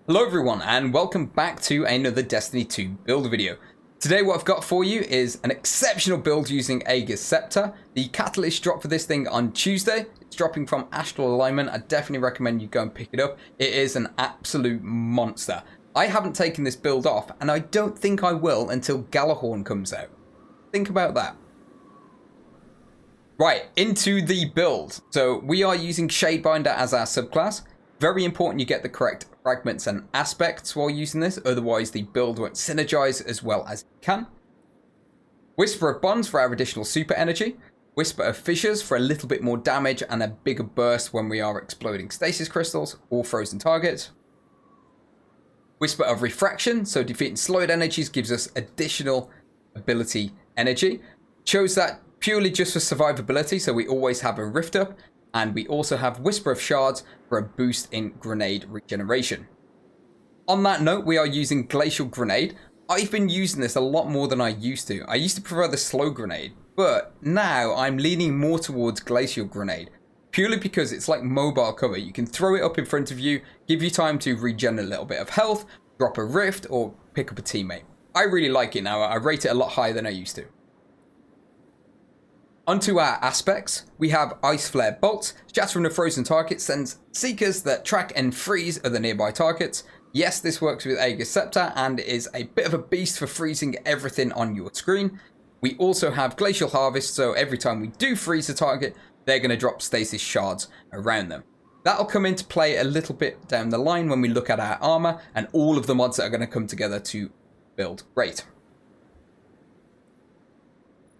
Hello everyone and welcome back to another Destiny 2 build video. Today what I've got for you is an exceptional build using Agers Scepter. The catalyst dropped for this thing on Tuesday. It's dropping from Astral Alignment. I definitely recommend you go and pick it up. It is an absolute monster. I haven't taken this build off and I don't think I will until Galahorn comes out. Think about that. Right, into the build. So we are using Shadebinder as our subclass. Very important you get the correct fragments and aspects while using this, otherwise the build won't synergize as well as it can. Whisper of Bonds for our additional super energy. Whisper of Fissures for a little bit more damage and a bigger burst when we are exploding stasis crystals or frozen targets. Whisper of Refraction, so defeating slowed energies gives us additional ability energy. Chose that purely just for survivability, so we always have a Rift up. And we also have Whisper of Shards for a boost in grenade regeneration. On that note, we are using Glacial Grenade. I've been using this a lot more than I used to. I used to prefer the slow grenade, but now I'm leaning more towards Glacial Grenade. Purely because it's like mobile cover. You can throw it up in front of you, give you time to regen a little bit of health, drop a rift, or pick up a teammate. I really like it now. I rate it a lot higher than I used to. Onto our aspects, we have Ice Flare Bolts. Shattering a frozen target sends Seekers that track and freeze other nearby targets. Yes, this works with Agers Scepter and is a bit of a beast for freezing everything on your screen. We also have Glacial Harvest, so every time we do freeze a target, they're going to drop stasis shards around them. That'll come into play a little bit down the line when we look at our armor and all of the mods that are going to come together to build great.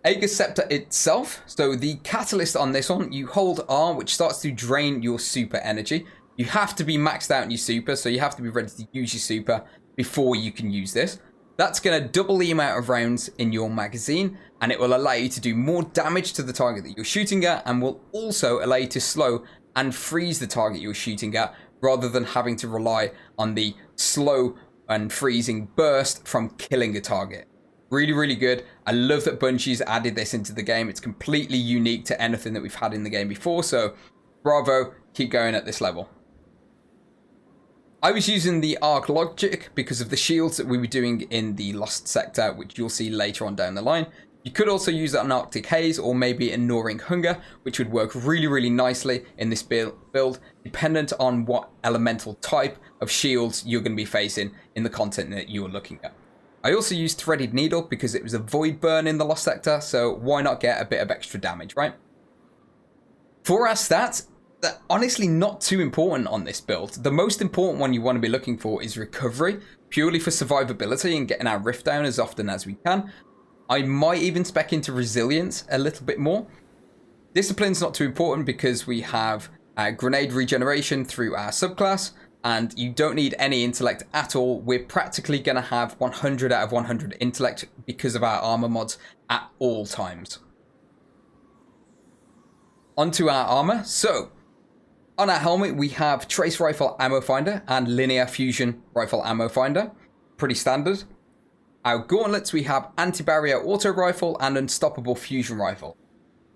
Agers Scepter itself, so the catalyst on this one, you hold R, which starts to drain your super energy. You have to be maxed out in your super, so you have to be ready to use your super before you can use this. That's going to double the amount of rounds in your magazine, and it will allow you to do more damage to the target that you're shooting at, and will also allow you to slow and freeze the target you're shooting at, rather than having to rely on the slow and freezing burst from killing a target. Really, really good. I love that Bungie's added this into the game. It's completely unique to anything that we've had in the game before, so bravo, keep going at this level. I was using the Arc Logic because of the shields that we were doing in the Lost Sector, which you'll see later on down the line. You could also use an Arctic Haze or maybe a Gnawing Hunger, which would work really, really nicely in this build, dependent on what elemental type of shields you're going to be facing in the content that you're looking at. I also used Threaded Needle because it was a void burn in the Lost Sector, so why not get a bit of extra damage, right? For our stats, they're honestly not too important on this build. The most important one you want to be looking for is Recovery, purely for survivability and getting our Rift down as often as we can. I might even spec into Resilience a little bit more. Discipline's not too important because we have grenade regeneration through our subclass, and you don't need any intellect at all. We're practically going to have 100 out of 100 intellect because of our armor mods at all times. Onto our armor. So, on our helmet, we have Trace Rifle Ammo Finder and Linear Fusion Rifle Ammo Finder. Pretty standard. Our gauntlets, we have Anti-Barrier Auto Rifle and Unstoppable Fusion Rifle.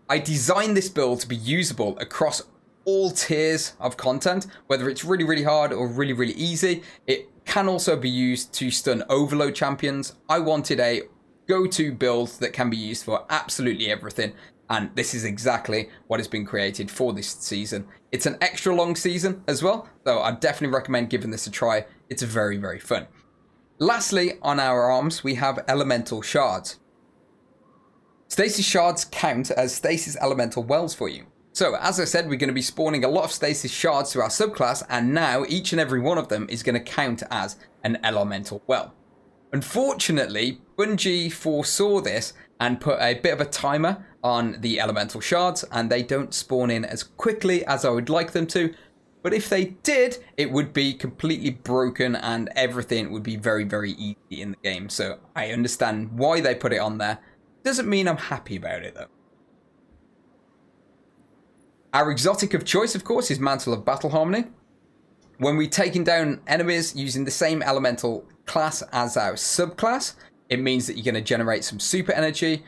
I designed this build to be usable across all tiers of content, whether it's really, really hard or really, really easy. It can also be used to stun overload champions. I wanted a go-to build that can be used for absolutely everything, and this is exactly what has been created for this season. It's an extra long season as well, so I definitely recommend giving this a try. It's very, very fun. Lastly, on our arms, we have Elemental Shards. Stasis Shards count as Stasis Elemental Wells for you. So, as I said, we're going to be spawning a lot of stasis shards to our subclass, and now each and every one of them is going to count as an elemental well. Unfortunately, Bungie foresaw this and put a bit of a timer on the elemental shards, and they don't spawn in as quickly as I would like them to. But if they did, it would be completely broken and everything would be very, very easy in the game. So, I understand why they put it on there. Doesn't mean I'm happy about it, though. Our exotic of choice, of course, is Mantle of Battle Harmony. When we're taking down enemies using the same elemental class as our subclass, it means that you're going to generate some super energy.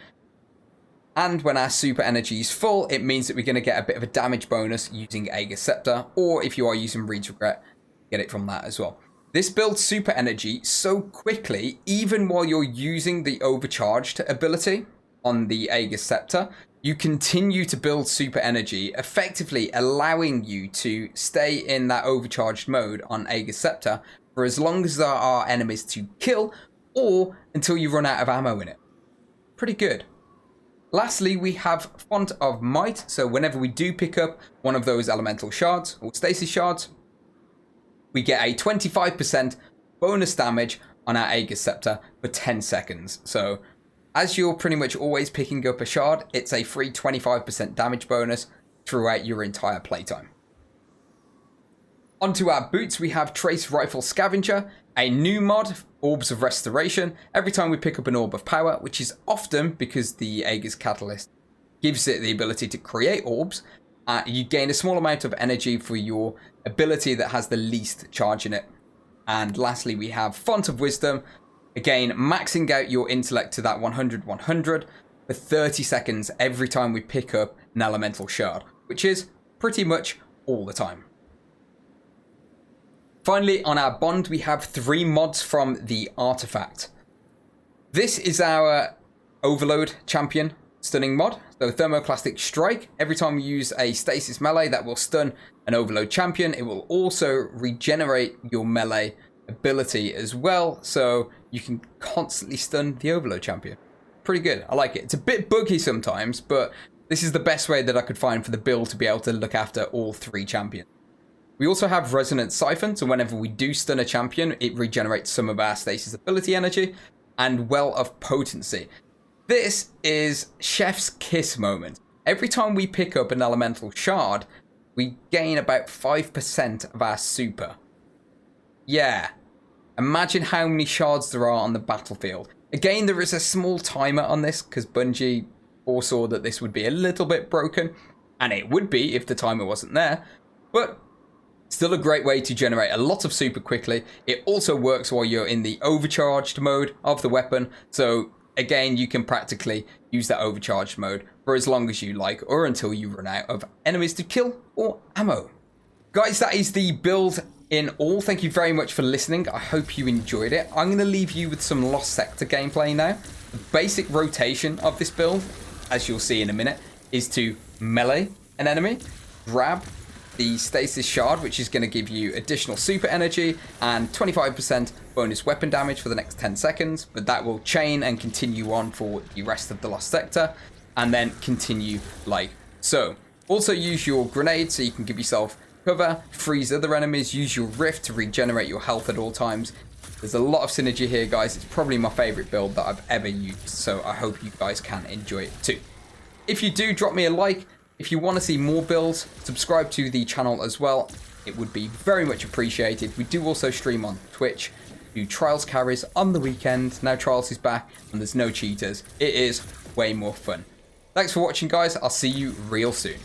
And when our super energy is full, it means that we're going to get a bit of a damage bonus using Agers Scepter, or if you are using Reed's Regret, get it from that as well. This builds super energy so quickly, even while you're using the overcharged ability on the Agers Scepter. You continue to build super energy, effectively allowing you to stay in that overcharged mode on Agers Scepter for as long as there are enemies to kill, or until you run out of ammo in it. Pretty good. Lastly, we have Font of Might, so whenever we do pick up one of those elemental shards, or stasis shards, we get a 25% bonus damage on our Agers Scepter for 10 seconds. So, as you're pretty much always picking up a shard, it's a free 25% damage bonus throughout your entire playtime. Onto our boots, we have Trace Rifle Scavenger, a new mod, Orbs of Restoration. Every time we pick up an Orb of Power, which is often because the Agers Catalyst gives it the ability to create orbs, you gain a small amount of energy for your ability that has the least charge in it. And lastly, we have Font of Wisdom. Again, maxing out your intellect to that 100-100 for 30 seconds every time we pick up an elemental shard, which is pretty much all the time. Finally, on our bond, we have 3 mods from the artifact. This is our Overload champion stunning mod. So Thermoclastic Strike. Every time you use a stasis melee that will stun an Overload champion, it will also regenerate your melee ability as well. So you can constantly stun the Overload champion. Pretty good. I like it. It's a bit buggy sometimes, but this is the best way that I could find for the build to be able to look after all 3 champions. We also have Resonant Siphon, so whenever we do stun a champion, it regenerates some of our stasis ability energy, and Well of Potency. This is Chef's Kiss moment. Every time we pick up an elemental shard, we gain about 5% of our super. Yeah. Imagine how many shards there are on the battlefield. Again, there is a small timer on this, because Bungie foresaw that this would be a little bit broken, and it would be if the timer wasn't there, but still a great way to generate a lot of super quickly. It also works while you're in the overcharged mode of the weapon. So again, you can practically use that overcharged mode for as long as you like, or until you run out of enemies to kill or ammo. Guys, that is the build in all. Thank you very much for listening. I hope you enjoyed it. I'm going to leave you with some Lost Sector gameplay now. The basic rotation of this build, as you'll see in a minute, is to melee an enemy, grab the stasis shard, which is going to give you additional super energy and 25% bonus weapon damage for the next 10 seconds, but that will chain and continue on for the rest of the Lost Sector, and then continue like so. Also use your grenade so you can give yourself cover, freeze other enemies, use your rift to regenerate your health at all times. There's a lot of synergy here, guys. It's probably my favorite build that I've ever used, so I hope you guys can enjoy it too. If you do, drop me a like. If you want to see more builds, subscribe to the channel as well. It would be very much appreciated. We do also stream on Twitch, do Trials carries on the weekend. Now Trials is back and there's no cheaters. It is way more fun. Thanks for watching, guys. I'll see you real soon.